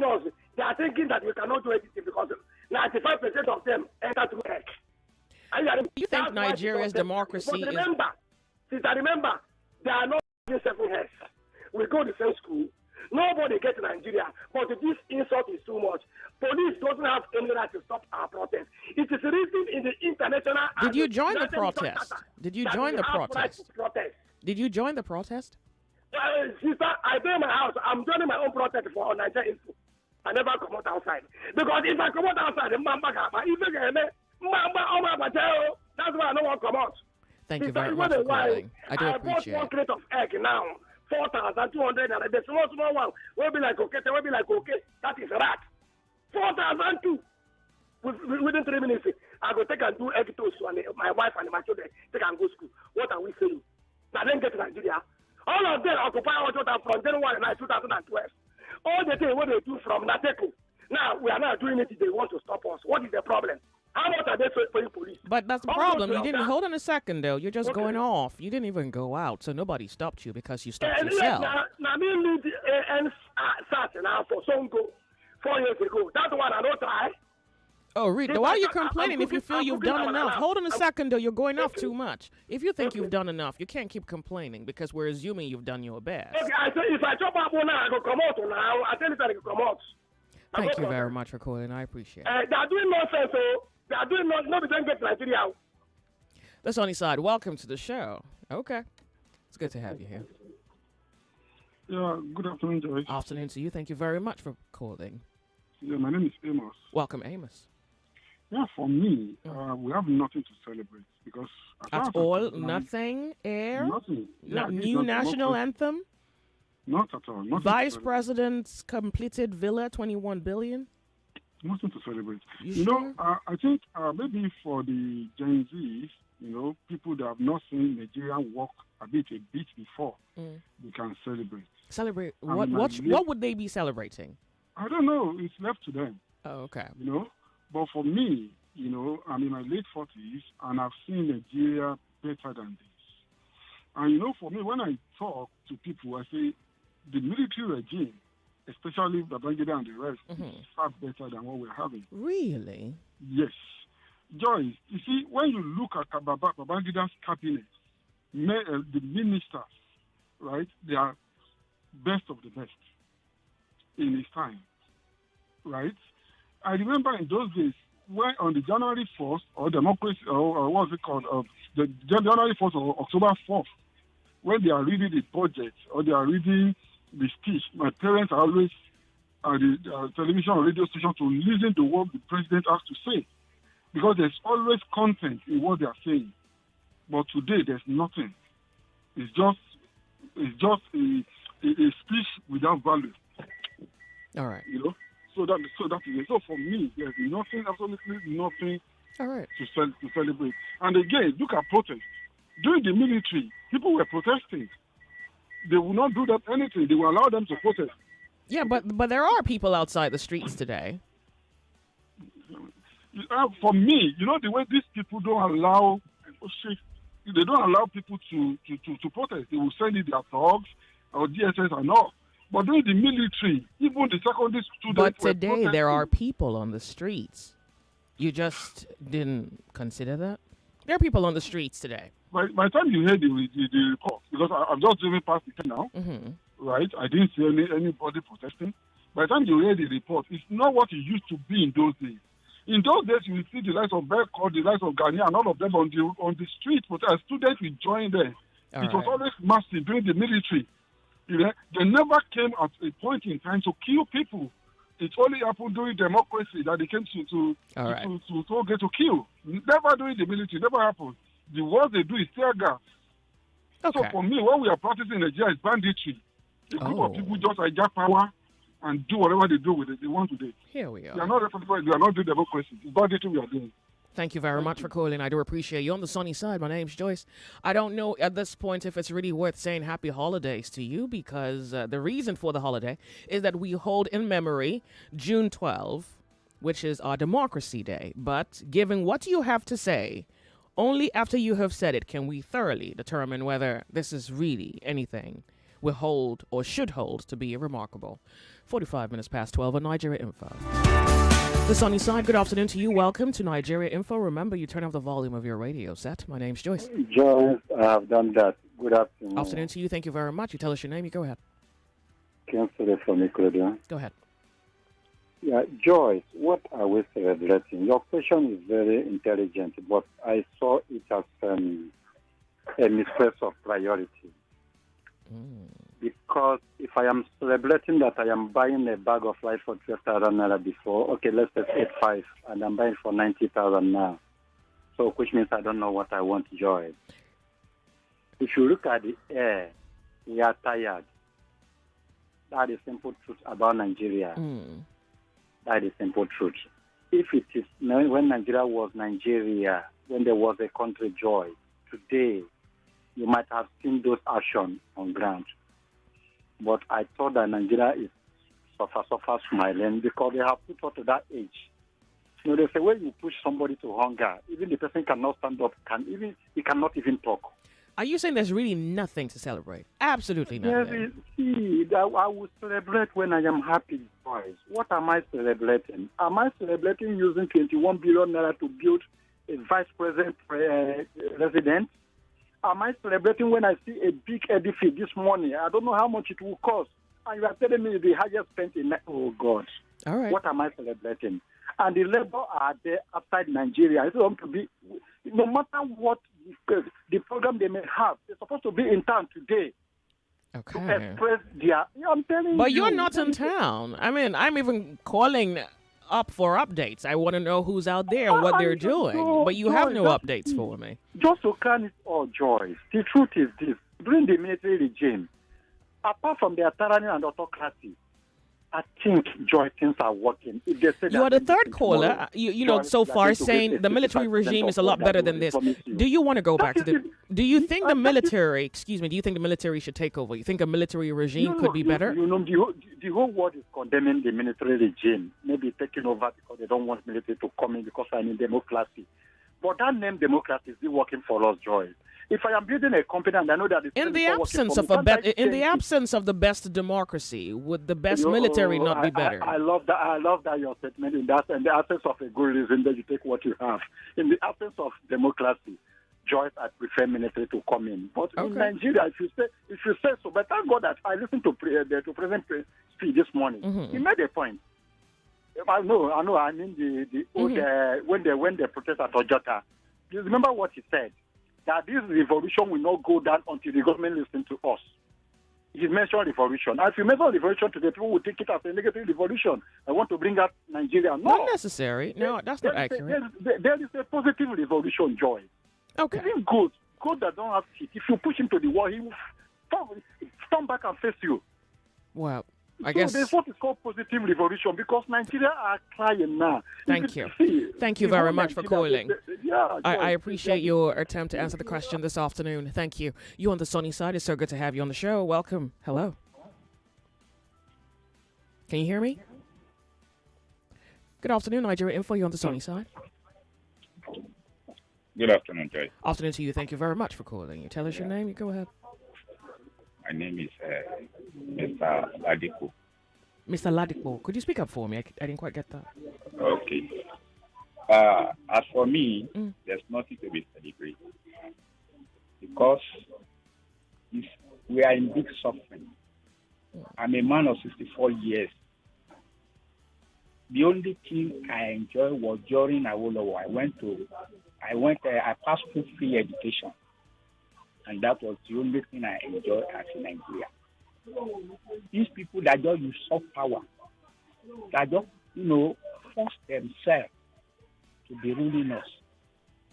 deceiving us. They are thinking that we cannot do anything because 95% of them enter through egg. You think Nigeria's democracy is... Remember, they are not 7 heads. We go to the same school. Nobody gets to Nigeria, but this insult is too much. Police doesn't have any right to stop our protest. It is written in the international... Did you join the protest? Did you join the protest? Did you join the protest? Sister, I do my house. I'm joining my own protest for Nigeria Info. I never come out outside. Because if I come out outside, that's why I don't want to come out. Thank you very much for calling. I do appreciate it. I bought 1 crate of egg now. 4,200, and the small one will be like okay, that is rat. 4,002. Within 3 minutes, I go take and do egg toast to my wife and my children. Take and go to school. What are we saying? Now then get to Nigeria. All of them occupy our total from January 2012. All the things what they do from Nateko. Now we are not doing it. They want to stop us. What is the problem? How much are they paying police? But that's the problem. You didn't hold on a second though. You're just going off. You didn't even go out, so nobody stopped you because you stopped yourself. Now me lead SAT now for Songo 4 years ago. That one I don't try. Oh, Rita, why are you complaining if you feel you've done enough? Hold on a second though. You're going off too much. If you think you've done enough, you can't keep complaining because we're assuming you've done your best. Okay, I say if I chop up now, I go come out now. I tell you that I go come out. Thank you very much for calling. I appreciate it. They are doing nonsense, so. They are doing not don't get Nigeria. The Sunny Side, welcome to the show. Okay. It's good to have you here. Yeah, good afternoon, Joyce. Afternoon to you. Thank you very much for calling. Yeah, my name is Amos. Welcome, Amos. Yeah, for me, we have nothing to celebrate because... At all? Nothing? Air? Nothing. Yeah, new national anthem? Not at all. Vice President's completed villa, 21 billion? Nothing to celebrate. You know, sure? I think maybe for the Gen Zs, people that have not seen Nigeria work a bit before, they can celebrate. Celebrate? What would they be celebrating? I don't know. It's left to them. Oh, okay. But for me, I'm in my late 40s and I've seen Nigeria better than this. And for me, when I talk to people, I say the military regime, especially Babangida and the rest, is far better than what we're having. Really? Yes. Joyce, you see, when you look at Babangida's cabinet, the ministers, right, they are best of the best in his time, right? I remember in those days, when on the January 1st, or democracy, or what's it called, the January 1st or October 4th, when they are reading the budget or they are reading the speech, my parents are always at the television or radio station to listen to what the president has to say, because there's always content in what they are saying. But today there's nothing. It's just a speech without value. All right. So that is it. So for me, there's nothing, absolutely nothing. All right. To celebrate. And again, look at protests. During the military, people were protesting. They will not do that anything. They will allow them to protest. Yeah, but there are people outside the streets today. For me, the way these people don't allow people to protest. They will send in their thugs or DSS and all. But during the military, even the secondary students... But today there are people on the streets. You just didn't consider that? There are people on the streets today. By the time you hear the report, because I'm just driving past it now, right? I didn't see anybody protesting. By the time you hear the report, it's not what it used to be in those days. In those days, you will see the likes of Berko, the likes of Ghana, and all of them on the street protest. Students will join them. It was always massive during the military. They never came at a point in time to kill people. It only happened during democracy that they came to get to kill. Never during the military. Never happened. The worst they do is tear gas. Okay. So for me, what we are practicing in Nigeria is banditry. A group of people just hijack power and do whatever they do with it. They want to do. Here we are. They are not responsible. They are not doing democracy. It's banditry we are doing. Thank you very much for calling. I do appreciate you. On the sunny side, my name's Joyce. I don't know at this point if it's really worth saying happy holidays to you because the reason for the holiday is that we hold in memory June 12, which is our Democracy Day. But given what you have to say, only after you have said it can we thoroughly determine whether this is really anything will hold or should hold to be remarkable. 45 minutes past 12 on Nigeria Info. The sunny side, good afternoon to you. Welcome to Nigeria Info. Remember, you turn off the volume of your radio set. My name's Joyce. Joyce, I have done that. Good afternoon. Afternoon to you. Thank you very much. You tell us your name. You go ahead. Councillor from Ecuador. Go ahead. Yeah, Joyce, what are we celebrating? Your question is very intelligent, but I saw it as a misplaced of priority. Because if I am celebrating that I am buying a bag of rice for 12,000 naira before, okay, let's say 8.5, and I'm buying for 90,000 now. So, which means I don't know what I want, Joyce. If you look at the air, we are tired. That is simple truth about Nigeria. That is simple truth. If it is when Nigeria was Nigeria, when there was a country, Joy, today you might have seen those actions on ground. But I thought that Nigeria is suffer smiling because they have put us to that age. You know, they say when you push somebody to hunger, even the person cannot stand up, he cannot even talk. Are you saying there's really nothing to celebrate? Absolutely nothing. Yes, I will celebrate when I am happy, boys. What am I celebrating? Am I celebrating using 21 billion naira to build a vice president residence? Am I celebrating when I see a big edifice this morning? I don't know how much it will cost. And you are telling me the highest spent in... Oh, God. All right. What am I celebrating? And the labor are there outside Nigeria. It's going to be... No matter what the program they may have, they're supposed to be in town today. Okay. To express their... I'm telling you. But you're not in town. I mean, I'm even calling up for updates. I want to know who's out there and what they're doing. But you have no updates for me. Just to can it all, Joyce. The truth is this. During the military regime, apart from the tyranny and autocracy, I think, Joy, things are working. If they say you are the third caller, you know, so far saying the military regime is a lot better than this. Do you want to go back to the... Do you think the military, do you think the military should take over? You think a military regime could be better? You know, the whole world is condemning the military regime, maybe taking over because they don't want military to come in because I mean democracy. But that name democracy is still working for us, Joy. If I am building a company and I know that in the absence of the best democracy, would the best military not be better? I love that. I love that your statement in that, in the absence of a good reason that you take what you have. In the absence of democracy, Joyce, I prefer military to come in. But in Nigeria, if you say so, but thank God that I listened to President speech this morning. He made a point. I know. I mean the old, when they protest at Ojota. You remember what he said? That this revolution will not go down until the government listens to us. He mentioned revolution. And if you mention revolution today, people will take it as a negative revolution. I want to bring out Nigeria. No. Not necessary. No, that's not accurate. There is a positive revolution, Joy. Okay. Even good that don't have teeth. If you push him to the wall, he will turn back and face you. Well, I guess there's what is called positive revolution because Nigeria are crying now. Thank you. Thank you very much for calling. I appreciate your attempt to answer the question this afternoon. Thank you. You on the sunny side. It's so good to have you on the show. Welcome. Hello. Can you hear me? Good afternoon, Nigeria Info. You on the sunny side. Good afternoon, Joy. Afternoon to you. Thank you very much for calling. You tell us your name. You go ahead. My name is Mr. Ladipo. Mr. Ladipo, could you speak up for me? I didn't quite get that. Okay. As for me, there's nothing to be celebrated because we are in big suffering. I'm a man of 64 years. The only thing I enjoyed was during Awolowo. I passed through free education. And that was the only thing I enjoyed as in Nigeria. These people that just usurp power, that just, force themselves to be ruling us.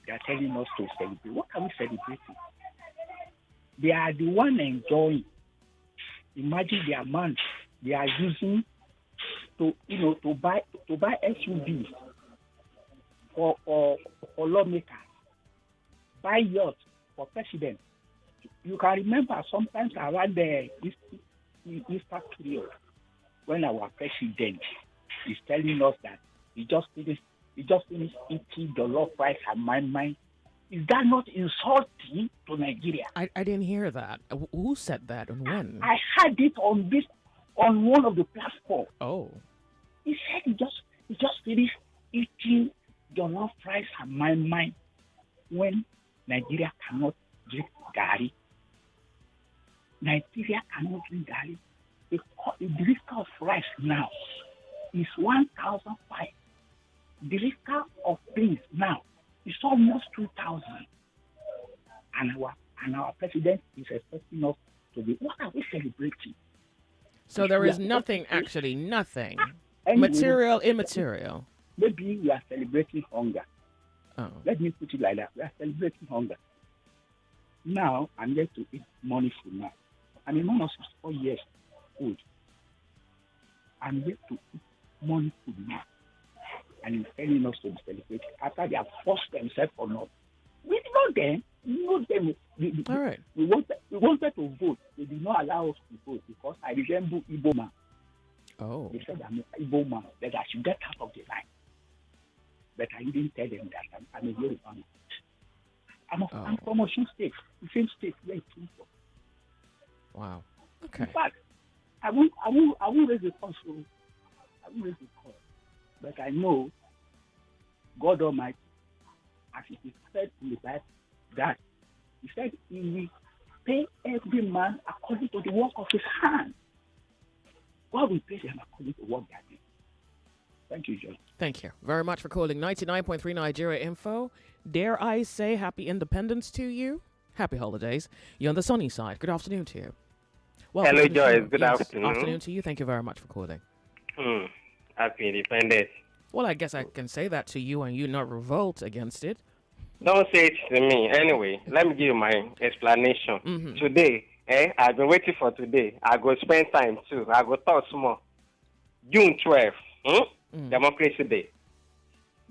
They are telling us to celebrate. What are we celebrating? They are the one enjoying. Imagine the amount they are using to buy SUVs for lawmakers, buy yachts for president. You can remember sometimes around the Easter period when our president is telling us that he just finished eating the low price and my mind Is that not insulting to Nigeria? I didn't hear that. Who said that and when? I heard it on one of the platforms. Oh. He said he just finished eating jollof rice and my when Nigeria cannot drink gari. Nigeria cannot drink gari. The liter of rice now is 1,005. The liter of beans now is almost 2,000. And our president is expecting us to be. What are we celebrating? So there is nothing, actually, nothing. Anyway, Material, immaterial. Maybe we are celebrating hunger. Oh. Let me put it like that. We are celebrating hunger. Now, I'm going to eat money food now. I'm a man of 64 years old. I'm going to eat money food now. And he's telling us to be celebrated after they have forced themselves or not. We know them. We know them. All right. We wanted to vote. They did not allow us to vote because I resemble Igbo man. Oh. They said I'm an Igbo man, that I should get out of the line. But I didn't tell them that I'm a Yoruba man. I'm from Osun State, the same state where it came from. Wow. Okay. In fact, I won't raise the call. I won't raise the call. But I know God Almighty, as it is said in the Bible, that He said He will pay every man according to the work of his hand. God will pay them according to what they are doing. Thank you, John. Thank you very much for calling 99.3 Nigeria Info. Dare I say happy independence to you? Happy holidays. You're on the sunny side. Good afternoon to you. Welcome Hello, to the Joyce. show. Good Yes, afternoon. Afternoon to you. Thank you very much for calling. Happy Independence. Well, I guess I can say that to you and you not revolt against it. Don't say it to me. Anyway, let me give you my explanation. Mm-hmm. Today, I've been waiting for today. I go spend time too. I go talk small. June 12th, Democracy Day.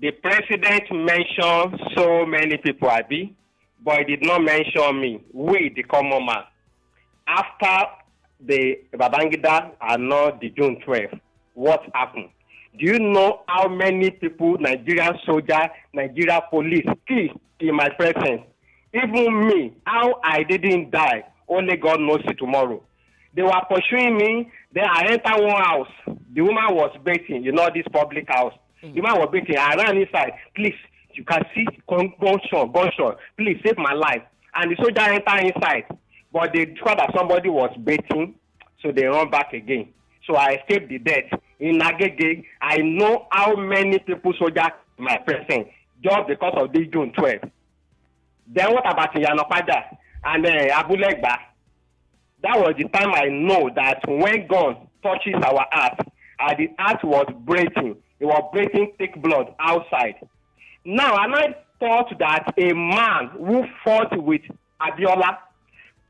The president mentioned so many people, Abi, but he did not mention me. We, the common man. After the Babangida annulled the June 12th, what happened? Do you know how many people, Nigerian soldiers, Nigerian police, killed in my presence? Even me, how I didn't die, only God knows it tomorrow. They were pursuing me, then I entered one house. The woman was bathing, this public house. The woman was bathing, I ran inside. Please, you can see gunshot. Please save my life. And the soldier entered inside. But they thought that somebody was bathing, so they run back again. So I escaped the death. In Agege, I know how many people soldiers in my presence just because of this June 12th. Then what about Yanopada and Abulegba? That was the time I know that when God touches our heart, and the heart was breaking. It was breaking thick blood outside. Now, I thought that a man who fought with Abiola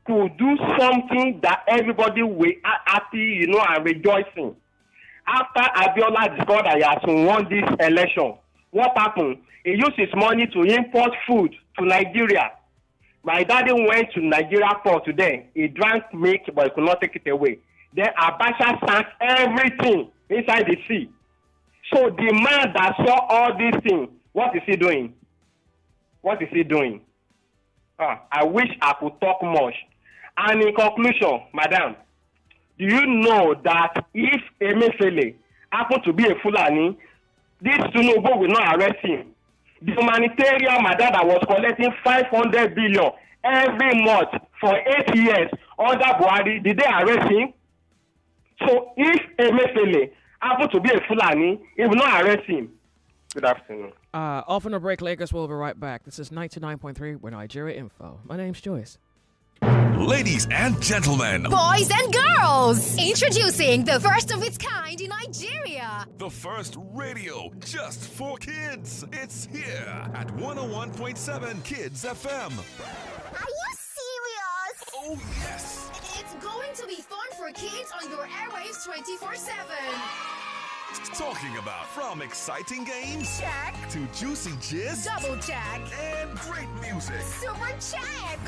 could do something that everybody will happy, and rejoicing. After Abiola discovered that he has won this election, what happened? He used his money to import food to Nigeria. My daddy went to Nigeria for today. He drank milk, but he could not take it away. Then Abacha sank everything inside the sea. So the man that saw all these things, what is he doing? What is he doing? I wish I could talk much. And in conclusion, madam, do you know that if Emefiele happened to be a Fulani, this Tinubu will not arrest him? The humanitarian madam that was collecting 500 billion every month for 8 years under Buhari, did they arrest him? So if Emefiele happened to be a Fulani, he will not arrest him. Good afternoon. Off on a break, Lakers. We'll be right back. This is 99.3 with Nigeria Info. My name's Joyce. Ladies and gentlemen, boys and girls, introducing the first of its kind in Nigeria. The first radio just for kids. It's here at 101.7 Kids FM. Are you serious? Oh, yes. It's going to be fun for kids on your airwaves 24/7. Talking about from exciting games Check. to juicy gist Double check. and great music. Super check.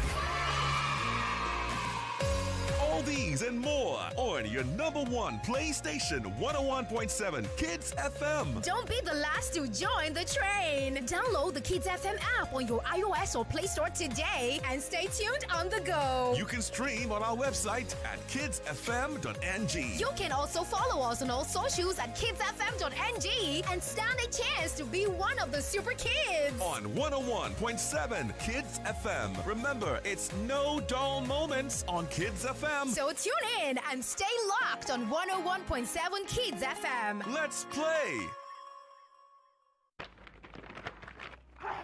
All these and more on your number one PlayStation 101.7 Kids FM. Don't be the last to join the train. Download the Kids FM app on your iOS or Play Store today and stay tuned on the go. You can stream on our website at kidsfm.ng. You can also follow us on all socials at kidsfm.ng and stand a chance to be one of the super kids. On 101.7 Kids FM. Remember, it's no dull moments on Kids FM. So tune in and stay locked on 101.7 Kids FM. Let's play.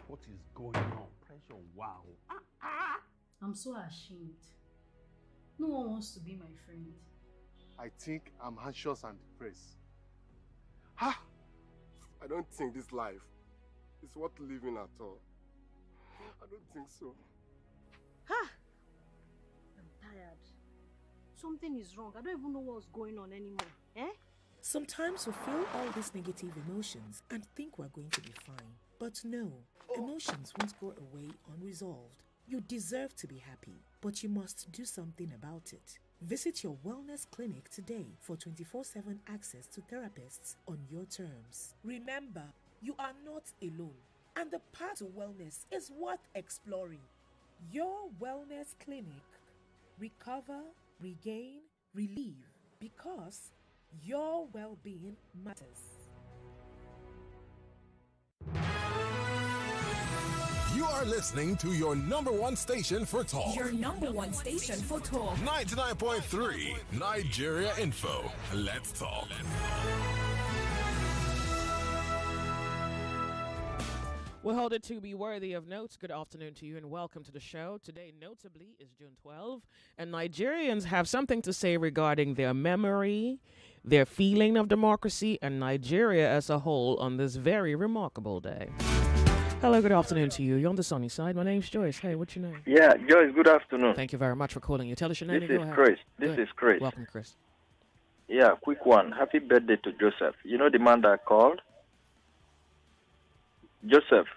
What is going on? Pressure, wow. I'm so ashamed. No one wants to be my friend. I think I'm anxious and depressed. I don't think this life is worth living at all. I don't think so. I'm tired. Something is wrong. I don't even know what's going on anymore. Sometimes we feel all these negative emotions and think we're going to be fine. But no, emotions won't go away unresolved. You deserve to be happy, but you must do something about it. Visit your wellness clinic today for 24/7 access to therapists on your terms. Remember, you are not alone, and the path to wellness is worth exploring. Your wellness clinic. Recover, regain, relieve, because your well-being matters. You are listening to your number one station for talk. Your number one station for talk. 99.3 Nigeria Info. Let's talk. We'll hold it to be worthy of notes. Good afternoon to you and welcome to the show. Today, notably, is June 12, and Nigerians have something to say regarding their memory, their feeling of democracy, and Nigeria as a whole on this very remarkable day. Hello, good afternoon to you. You're on the sunny side. My name's Joyce. Hey, what's your name? Yeah, Joyce, good afternoon. Thank you very much for calling. You tell us your name. This and is go ahead. Chris. Go This ahead. is Chris. Welcome, Chris. Yeah, quick one. Happy birthday to Joseph. You know the man that called? Joseph.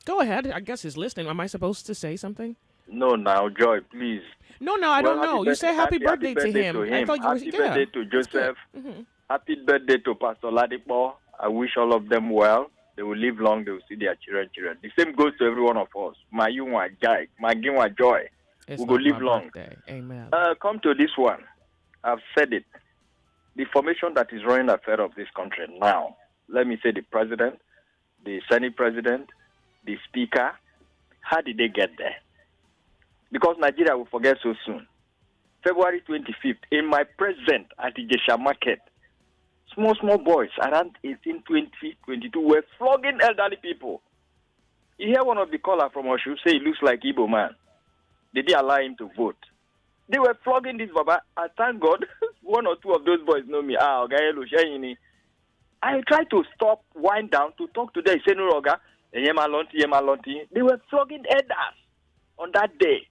Go ahead. I guess he's listening. Am I supposed to say something? No, now, Joy, please. No, I don't know. You say happy birthday to him. I thought you were, happy birthday to Joseph. Mm-hmm. Happy birthday to Pastor Ladipo. I wish all of them well. They will live long. They will see their children. The same goes to every one of us. My joy. We will live long. Birthday. Amen. Come to this one. I've said it. The formation that is running the affair of this country now. Let me say the president, the Senate president, the speaker. How did they get there? Because Nigeria will forget so soon. February 25th, in my present at the Jesha market, small boys around 18, 20, 22 were flogging elderly people. You hear one of the caller from Oshu say he looks like Igbo man. Did they allow him to vote? They were flogging this Baba. I thank God, one or two of those boys know me. I tried to stop, wind down, to talk to them. Say, no, Roga, Yema They were flogging elders on that day.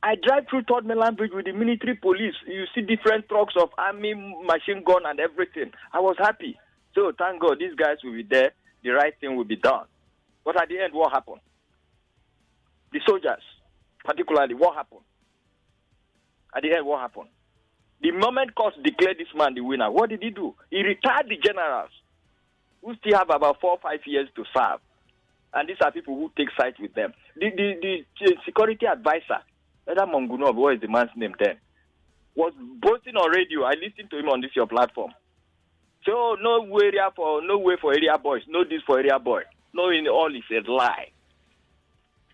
I drive through Third Mainland Bridge with the military police. You see different trucks of army, machine gun, and everything. I was happy. So thank God these guys will be there. The right thing will be done. But at the end, what happened? The soldiers, particularly, what happened? At the end, what happened? The moment court declared this man the winner, what did he do? He retired the generals who still have about 4 or 5 years to serve. And these are people who take sides with them. The security advisor, Eda Monguno, what is the man's name then, was boasting on radio. I listened to him on this your platform. So no way for area boys, no this for area boy. No, in all is a lie.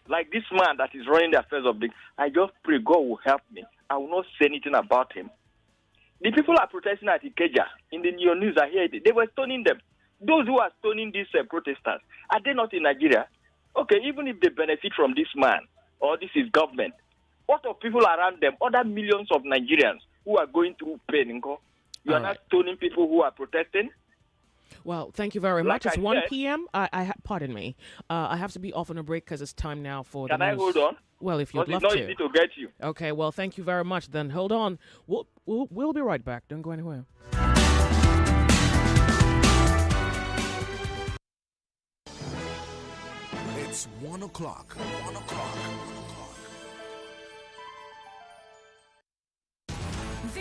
Like this man that is running the affairs of the, I just pray God will help me. I will not say anything about him. The people are protesting at Ikeja. In the news, I hear it. They were stoning them. Those who are stoning these protesters, are they not in Nigeria? Okay, even if they benefit from this man or this is government, what of people around them, other millions of Nigerians who are going through pain? You are not stoning people who are protesting? Well, thank you very much. It's 1 said, p.m. Pardon me. I have to be off on a break because it's time now for Can the I news. hold on? Well, if you'd love it's to. not easy to get you. Okay, well, thank you very much. Then hold on. We'll be right back. Don't go anywhere. It's 1 o'clock. 1 o'clock.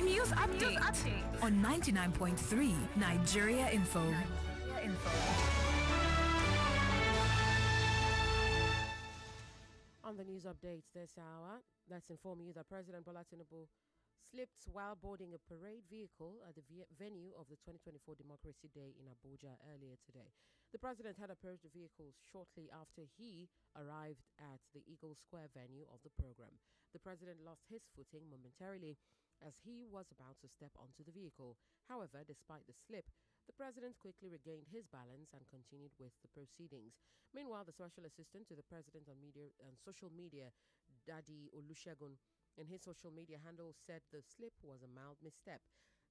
News Update on 99.3 Nigeria Info. On the news updates this hour, let's inform you that President Bola Tinubu slipped while boarding a parade vehicle at the venue of the 2024 Democracy Day in Abuja earlier today. The president had approached the vehicle shortly after he arrived at the Eagle Square venue of the program. The president lost his footing momentarily as he was about to step onto the vehicle. However, despite the slip, the president quickly regained his balance and continued with the proceedings. Meanwhile, the special assistant to the president on social media, Dadi Olusegun, in his social media handle said the slip was a mild misstep.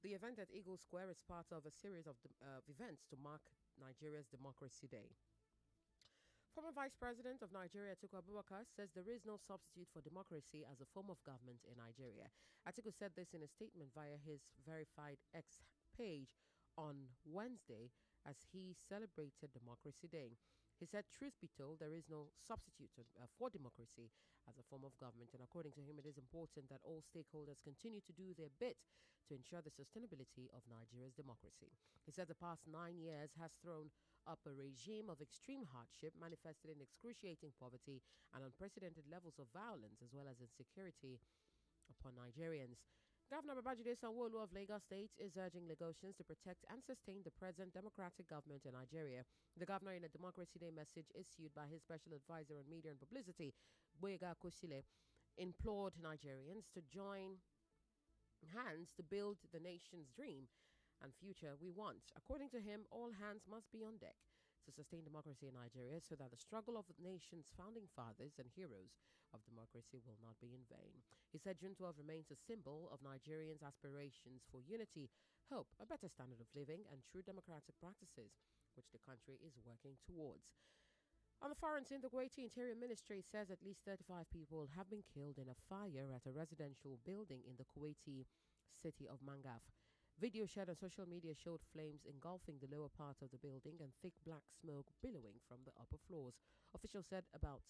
The event at Eagle Square is part of a series of events to mark Nigeria's Democracy Day. Former Vice President of Nigeria, Atiku Abubakar, says there is no substitute for democracy as a form of government in Nigeria. Atiku said this in a statement via his verified X page on Wednesday as he celebrated Democracy Day. He said, truth be told, there is no substitute for democracy as a form of government. And according to him, it is important that all stakeholders continue to do their bit to ensure the sustainability of Nigeria's democracy. He said the past 9 years has thrown up a regime of extreme hardship manifested in excruciating poverty and unprecedented levels of violence as well as insecurity upon Nigerians. Governor Babajide Sanwo-Olu of Lagos State is urging Lagosians to protect and sustain the present democratic government in Nigeria. The governor, in a Democracy Day message issued by his special advisor on media and publicity, Boyega Kosile, implored Nigerians to join hands to build the nation's dream and future we want. According to him, all hands must be on deck to sustain democracy in Nigeria so that the struggle of the nation's founding fathers and heroes of democracy will not be in vain. He said June 12 remains a symbol of Nigerians' aspirations for unity, hope, a better standard of living, and true democratic practices, which the country is working towards. On the foreign scene, the Kuwaiti Interior Ministry says at least 35 people have been killed in a fire at a residential building in the Kuwaiti city of Mangaf. Video shared on social media showed flames engulfing the lower part of the building and thick black smoke billowing from the upper floors. Officials said about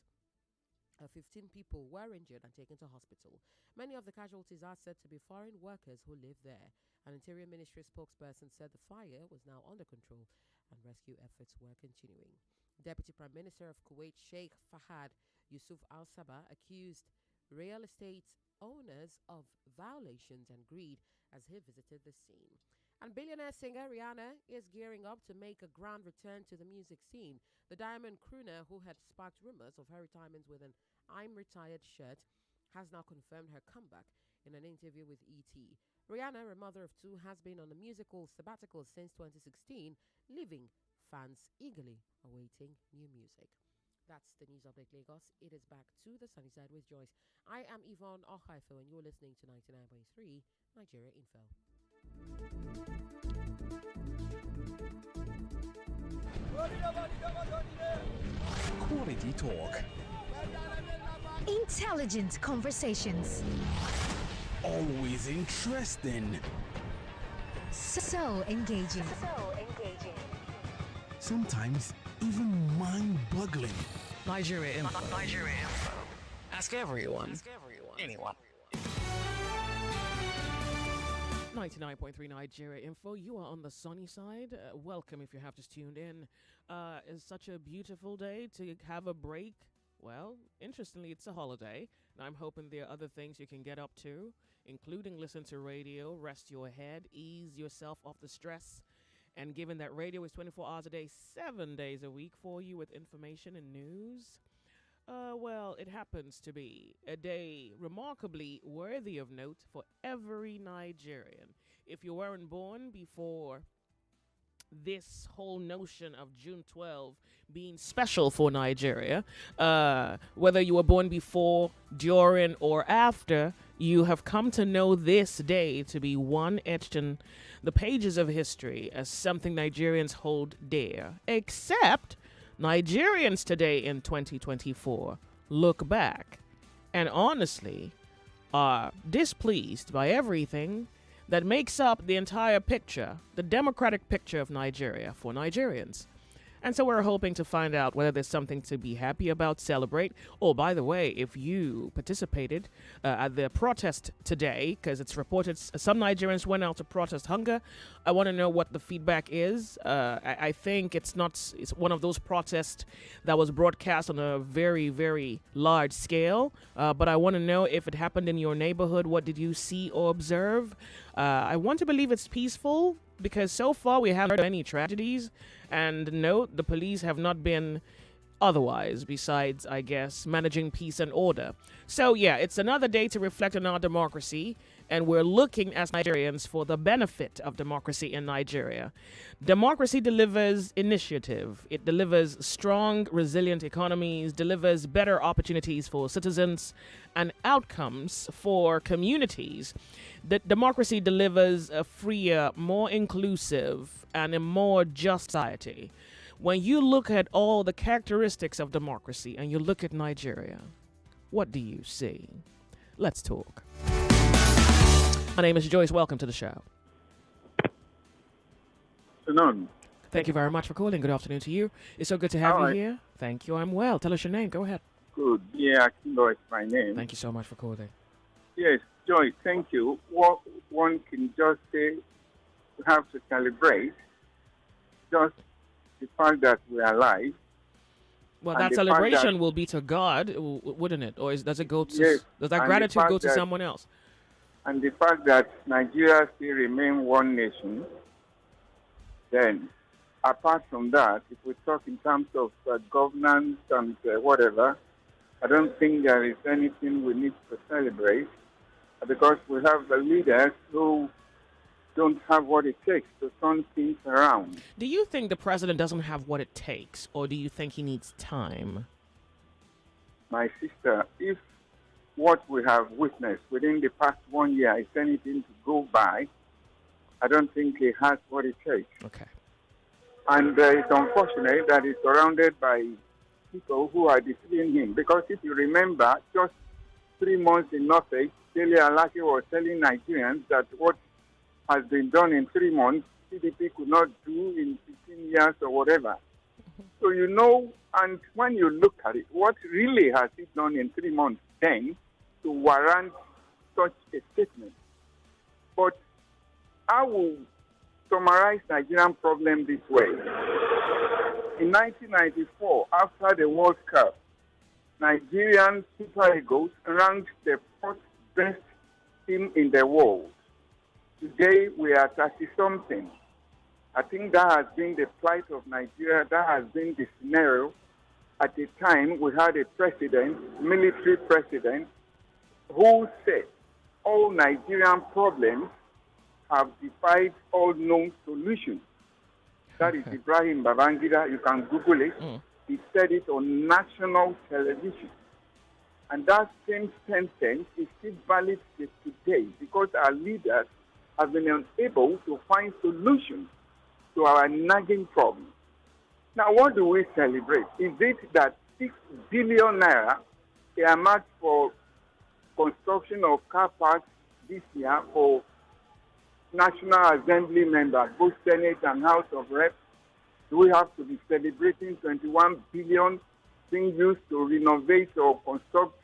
15 people were injured and taken to hospital. Many of the casualties are said to be foreign workers who live there. An Interior Ministry spokesperson said the fire was now under control and rescue efforts were continuing. Deputy Prime Minister of Kuwait, Sheikh Fahad Yusuf Al Sabah, accused real estate owners of violations and greed as he visited the scene. And billionaire singer Rihanna is gearing up to make a grand return to the music scene. The diamond crooner, who had sparked rumors of her retirement with an "I'm retired" shirt, has now confirmed her comeback in an interview with ET. Rihanna, a mother of two, has been on a musical sabbatical since 2016, leaving fans eagerly awaiting new music. That's the News Update Lagos. It is back to the sunny side with Joyce. I am Yvonne Ohaifo and you're listening to 99.3 Nigeria Info. Quality talk. Intelligent conversations. Always interesting. So engaging. Sometimes even mind-boggling. Nigeria Info. Ask everyone. Anyone. 99.3 Nigeria Info. You are on the sunny side. Welcome if you have just tuned in. It's such a beautiful day to have a break. Well, interestingly, it's a holiday, and I'm hoping there are other things you can get up to, including listen to radio, rest your head, ease yourself off the stress. And given that radio is 24 hours a day, 7 days a week for you with information and news, well, it happens to be a day remarkably worthy of note for every Nigerian. If you weren't born before this whole notion of June 12 being special for Nigeria, whether you were born before, during, or after, you have come to know this day to be one etched in the pages of history as something Nigerians hold dear. Except Nigerians today in 2024 look back and honestly are displeased by everything that makes up the entire picture, the democratic picture of Nigeria for Nigerians. And so we're hoping to find out whether there's something to be happy about, celebrate. Oh, by the way, if you participated at the protest today, because it's reported some Nigerians went out to protest hunger, I want to know what the feedback is. I think it's one of those protests that was broadcast on a very, very large scale. But I want to know if it happened in your neighborhood. What did you see or observe? I want to believe it's peaceful, because so far we haven't heard any tragedies, and no, the police have not been otherwise, besides, I guess, managing peace and order. So yeah, it's another day to reflect on our democracy, and we're looking as Nigerians for the benefit of democracy in Nigeria. Democracy delivers initiative. It delivers strong, resilient economies, delivers better opportunities for citizens and outcomes for communities. Democracy delivers a freer, more inclusive, and a more just society. When you look at all the characteristics of democracy and you look at Nigeria, what do you see? Let's talk. My name is Joyce. Welcome to the show. Afternoon. Thank you very much for calling. Good afternoon to you. It's so good to have you here. Thank you. I'm well. Tell us your name. Go ahead. Good. Yeah, Akindo is my name. Thank you so much for calling. Yes, Joyce, thank you. What one can just say, we have to celebrate just the fact that we're alive. Well, that celebration will be to God, wouldn't it? Or does it go to? Yes, does that gratitude go to someone else? And the fact that Nigeria still remain one nation. Then, apart from that, if we talk in terms of governance and whatever, I don't think there is anything we need to celebrate, because we have the leaders who don't have what it takes to turn things around. Do you think the president doesn't have what it takes, or do you think he needs time? My sister, if what we have witnessed within the past 1 year is anything to go by, I don't think he has what it takes. Okay. And it's unfortunate that he's surrounded by people who are deceiving him. Because if you remember, just 3 months in Norfolk, Dele Alake was telling Nigerians that what has been done in 3 months, CDP could not do in 15 years or whatever. So you know, and when you look at it, what really has it done in 3 months then to warrant such a statement? But I will summarize Nigerian problem this way. In 1994, after the World Cup, Nigerian Super Eagles ranked the 4th best team in the world. Today, we are 30-something. I think that has been the plight of Nigeria. That has been the scenario. At the time, we had a president, military president, who said all Nigerian problems have defied all known solutions. That is Ibrahim Babangida. You can Google it. He said it on national television. And that same sentence is still valid today, because our leaders have been unable to find solutions to our nagging problems. Now, what do we celebrate? Is it that 6 billion naira earmarked for construction of car parks this year for National Assembly members, both Senate and House of Reps? Do we have to be celebrating 21 billion being used to renovate or construct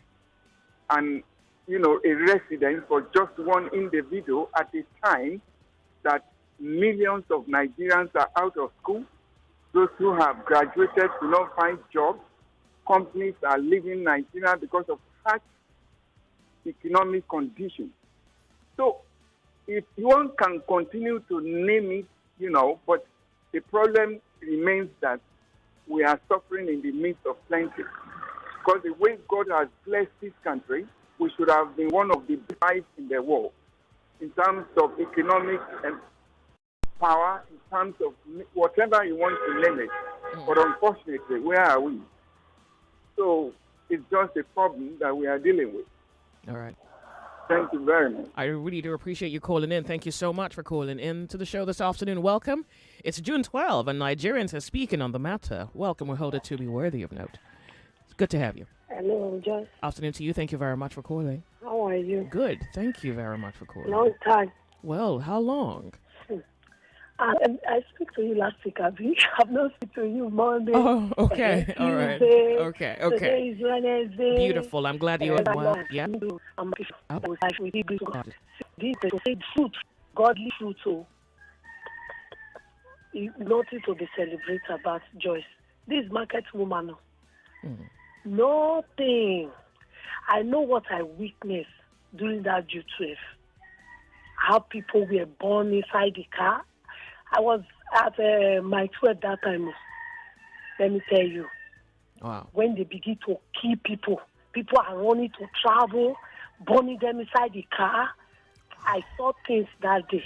a residence for just one individual at a time that millions of Nigerians are out of school? Those who have graduated do not find jobs. Companies are leaving Nigeria because of harsh economic conditions. So, if one can continue to name it, but the problem remains that we are suffering in the midst of plenty. Because the way God has blessed this country, we should have been one of the five in the world in terms of economic power, in terms of whatever you want to name it. But unfortunately, where are we? So it's just a problem that we are dealing with. All right. Thank you very much. I really do appreciate you calling in. Thank you so much for calling in to the show this afternoon. Welcome. It's June 12, and Nigerians are speaking on the matter. Welcome. We hold it to be worthy of note. It's good to have you. Hello, Joyce. Afternoon to you. Thank you very much for calling. How are you? Good. Thank you very much for calling. Long time. Well, how long? I spoke to you last week, Abby. I've not spoken to you Monday. Oh, okay. All right. Tuesday. Okay. Today is Wednesday. Beautiful. I'm glad you are well. Yeah. I'm This is fruit, godly fruit. So, nothing to be celebrated about, Joyce. This market woman, nothing. I know what I witnessed during that June 12th. How people were born inside the car. I was at my 12 that time. Let me tell you. Wow. When they begin to kill people, people are running to travel, burning them inside the car. I saw things that day.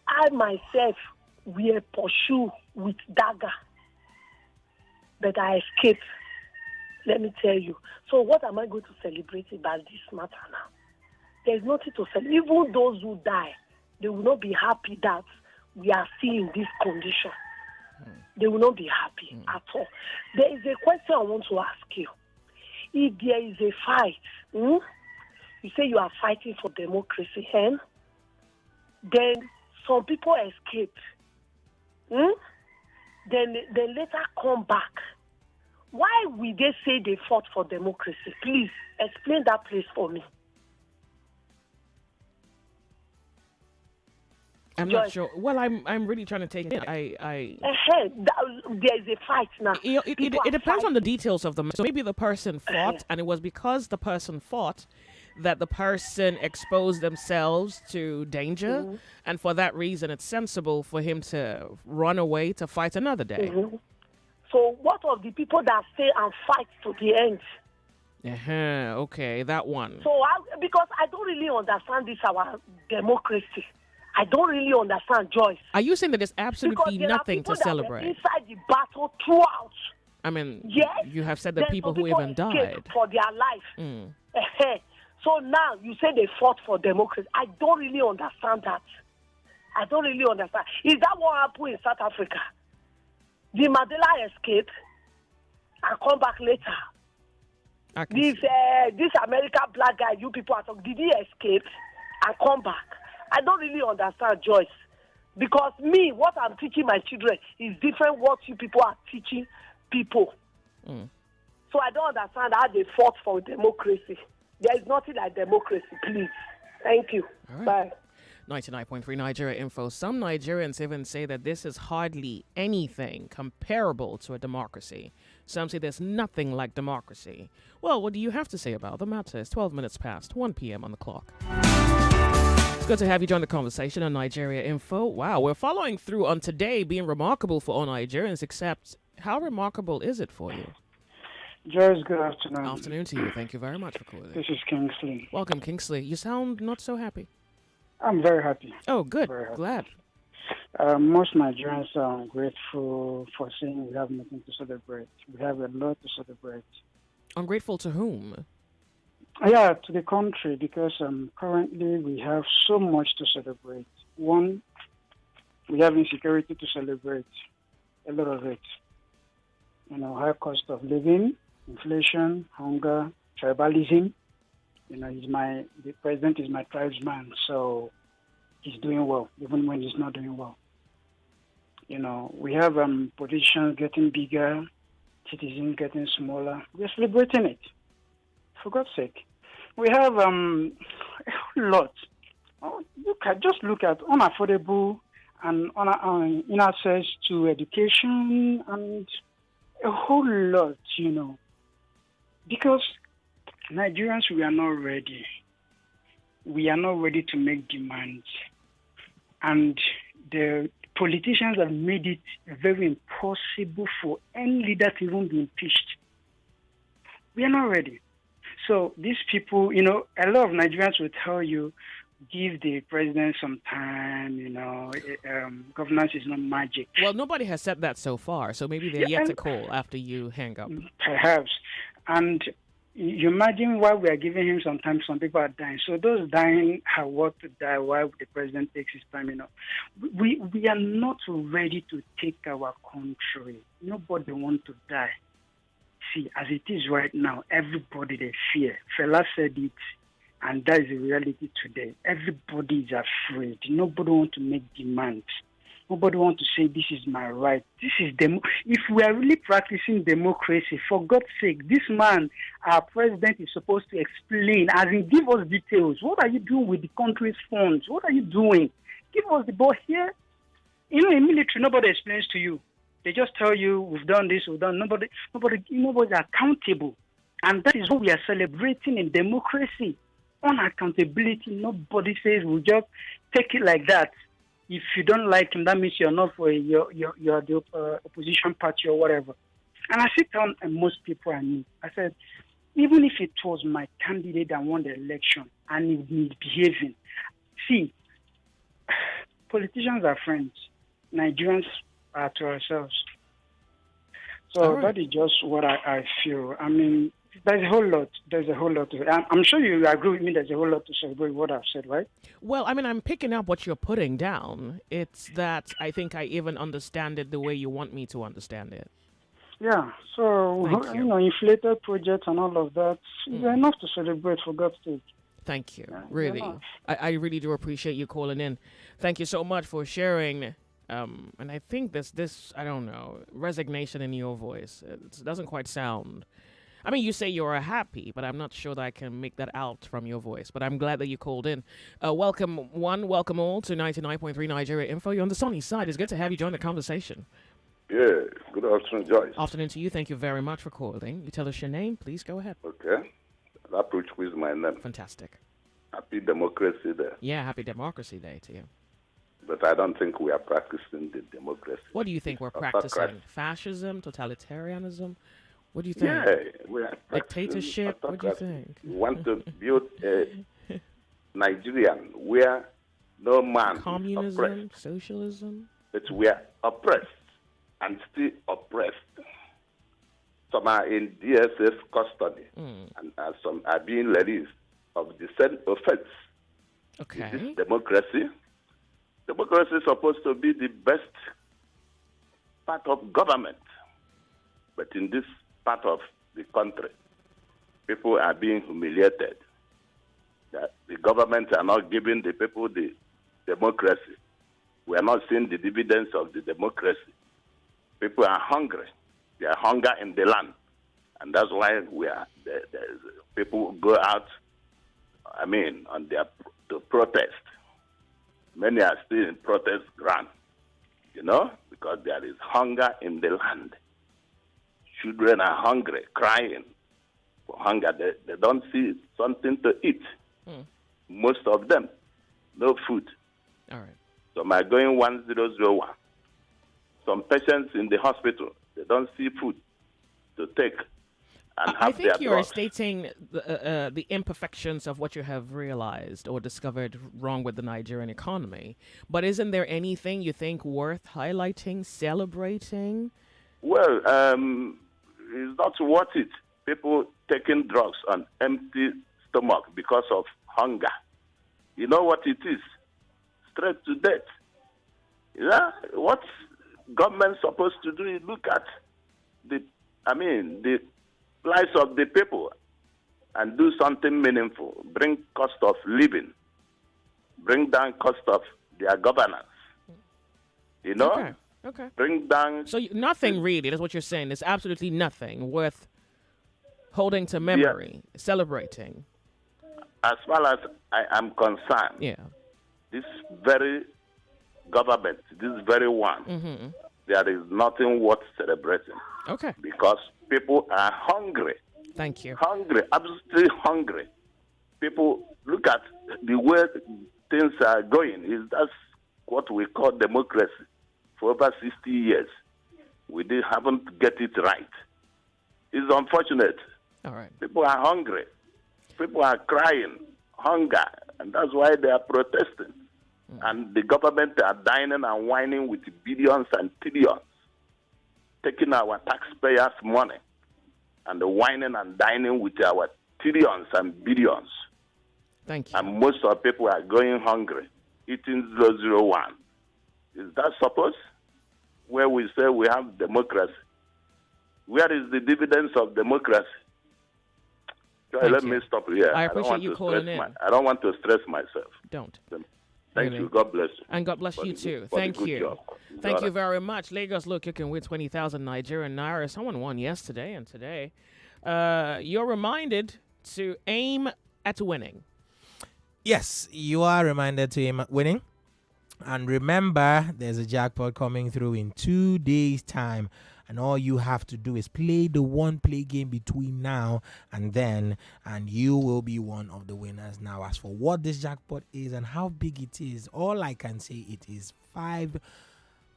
I myself were pursued with dagger, but I escaped. Let me tell you. So what am I going to celebrate about this matter now? There is nothing to celebrate. Even those who die, they will not be happy that we are still in this condition. They will not be happy at all. There is a question I want to ask you. If there is a fight, you say you are fighting for democracy, then some people escape. Then they later come back. Why will they say they fought for democracy? Please explain that place for me. I'm not sure. Well, I'm really trying to take it. There is a fight now. It depends on the details of the match. So maybe the person fought, and it was because the person fought that the person exposed themselves to danger, and for that reason, it's sensible for him to run away to fight another day. So what of the people that stay and fight to the end? Okay, that one. So because I don't really understand this our democracy. I don't really understand, Joyce. Are you saying that there's absolutely nothing to celebrate? Inside the battle throughout. I mean, yes, you have said that people who even died for their life. So now you say they fought for democracy. I don't really understand that. I don't really understand. Is that what happened in South Africa? Did Mandela escape and come back later? This American black guy, you people are talking, did he escape and come back? I don't really understand, Joyce, because what I'm teaching my children is different what you people are teaching people. So I don't understand how they fought for democracy. There is nothing like democracy, please. Thank you. Right. Bye. 99.3 Nigeria Info. Some Nigerians even say that this is hardly anything comparable to a democracy. Some say there's nothing like democracy. Well, what do you have to say about the matter? It's 12 minutes past 1 p.m. on the clock. It's good to have you join the conversation on Nigeria Info. Wow, we're following through on today being remarkable for all Nigerians, except how remarkable is it for you? Joyce, good afternoon. Afternoon to you. Thank you very much for calling. This is Kingsley. Welcome, Kingsley. You sound not so happy. I'm very happy. Oh, good. Happy. Glad. Most Nigerians are grateful for saying we have nothing to celebrate. We have a lot to celebrate. Ungrateful to whom? Yeah, to the country, because currently we have so much to celebrate. One, we have insecurity to celebrate, a lot of it. High cost of living, inflation, hunger, tribalism. The president is my tribesman, so he's doing well, even when he's not doing well. We have politicians getting bigger, citizens getting smaller. We're celebrating it. For God's sake. We have a lot. Just look at unaffordable and inaccess to education and a whole lot, Because Nigerians, we are not ready. We are not ready to make demands. And the politicians have made it very impossible for any leader to even be impeached. We are not ready. So these people, a lot of Nigerians will tell you, give the president some time, governance is not magic. Well, nobody has said that so far, so maybe they're yet to call after you hang up. Perhaps. And you imagine why we are giving him some time, some people are dying. So those dying are what to die while the president takes his time, We are not ready to take our country. Nobody wants to die. See, as it is right now, everybody they fear. Fela said it, and that is the reality today. Everybody is afraid. Nobody wants to make demands. Nobody wants to say this is my right. This is if we are really practicing democracy, for God's sake, this man, our president, is supposed to explain, as in give us details. What are you doing with the country's funds? What are you doing? Give us the ball here. In military, nobody explains to you. They just tell you, we've done this, we've done. Nobody's accountable. And that is what we are celebrating in democracy. Unaccountability. Nobody says we'll just take it like that. If you don't like him, that means you're not for you're the opposition party or whatever. And I sit down and most people I knew. I said, even if it was my candidate that won the election and he misbehaving, see, politicians are friends. Nigerians are to ourselves. So that is just what I feel. I mean, there's a whole lot. I'm sure you agree with me. There's a whole lot to celebrate what I've said, right? Well, I mean, I'm picking up what you're putting down. It's that I think I even understand it the way you want me to understand it. Yeah. So, inflated projects and all of that is enough to celebrate, for God's sake. Thank you. Really. I really do appreciate you calling in. Thank you so much for sharing. And I think this, I don't know, resignation in your voice. It doesn't quite sound... I mean, you say you're happy, but I'm not sure that I can make that out from your voice. But I'm glad that you called in. Welcome welcome all to 99.3 Nigeria Info. You're on the sunny side. It's good to have you join the conversation. Yeah, good afternoon, Joyce. Afternoon to you. Thank you very much for calling. You tell us your name. Please go ahead. Okay. That approach is my name. Fantastic. Happy Democracy Day. Yeah, Happy Democracy Day to you. But I don't think we are practicing the democracy. What do you think we're practicing? Fascism? Totalitarianism? What do you think? Yeah, we are dictatorship? What do you think? We want to build a Nigerian where no man communism, is oppressed. Socialism. But we are oppressed and still oppressed. Some are in DSS custody, and some are being released of the same offense. Okay. Is this democracy? Democracy is supposed to be the best part of government. But in this part of the country, people are being humiliated. That the government are not giving the people the democracy. We are not seeing the dividends of the democracy. People are hungry. There are hunger in the land. And that's why people go out, on to protest. Many are still in protest ground, because there is hunger in the land. Children are hungry, crying for hunger. They don't see something to eat. Most of them, no food. All right. Some are going 1001. Some patients in the hospital, they don't see food to take. And I think you're drugs. stating the imperfections of what you have realized or discovered wrong with the Nigerian economy. But isn't there anything you think worth highlighting, celebrating? Well, it's not worth it. People taking drugs on empty stomach because of hunger. You know what it is? Straight to death. Yeah? What government's supposed to do is look at the lives of the people and do something meaningful. Bring cost of living. Bring down cost of their governance. Okay. Bring down... So nothing really, that's what you're saying. There's absolutely nothing worth holding to memory, celebrating. As far as I am concerned, this very government, this very one, there is nothing worth celebrating. Okay. Because people are hungry. Thank you. Hungry, absolutely hungry. People, look at the way things are going. That's what we call democracy. For over 60 years, we haven't get it right. It's unfortunate. All right. People are hungry. People are crying, hunger, and that's why they are protesting. And the government are dining and whining with billions and trillions, taking our taxpayers' money and whining and dining with our trillions and billions. Thank you. And most of people are going hungry, eating 001. Is that supposed? Where we say we have democracy. Where is the dividends of democracy? Let me stop here. I appreciate you calling in. I don't want to stress myself. Don't. Thank Really. you. God bless you. And God bless for you the too. good- for the Thank good you. job. Thank All you right. very much. Lagos, look, you can win 20,000 Nigerian naira. Someone won yesterday and today. You're reminded to aim at winning. Yes, you are reminded to aim at winning. And remember, there's a jackpot coming through in 2 days' time. And all you have to do is play the one-play game between now and then, and you will be one of the winners. Now, as for what this jackpot is and how big it is, all I can say it is 5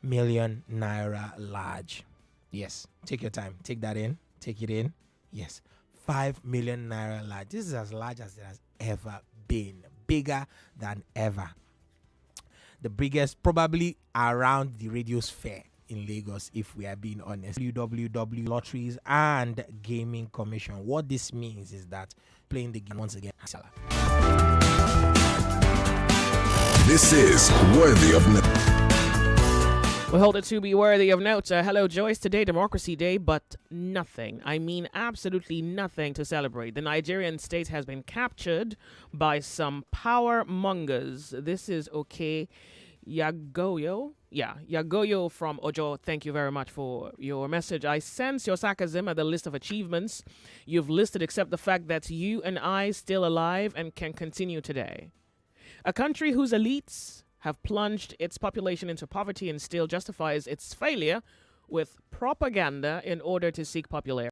million naira large. Yes, take your time. Take that in. Take it in. Yes, 5 million naira large. This is as large as it has ever been. Bigger than ever. The biggest probably around the radio sphere in Lagos, if we are being honest. WWW Lotteries and Gaming Commission. What this means is that playing the game once again. This is worthy of We hold it to be worthy of note. Hello, Joyce. Today, Democracy Day, but nothing. I mean, absolutely nothing to celebrate. The Nigerian state has been captured by some power mongers. This is okay. Yagoyo. Yeah, Yagoyo from Ojo. Thank you very much for your message. I sense your sarcasm at the list of achievements you've listed, except the fact that you and I still alive and can continue today. A country whose elites have plunged its population into poverty and still justifies its failure with propaganda in order to seek popularity.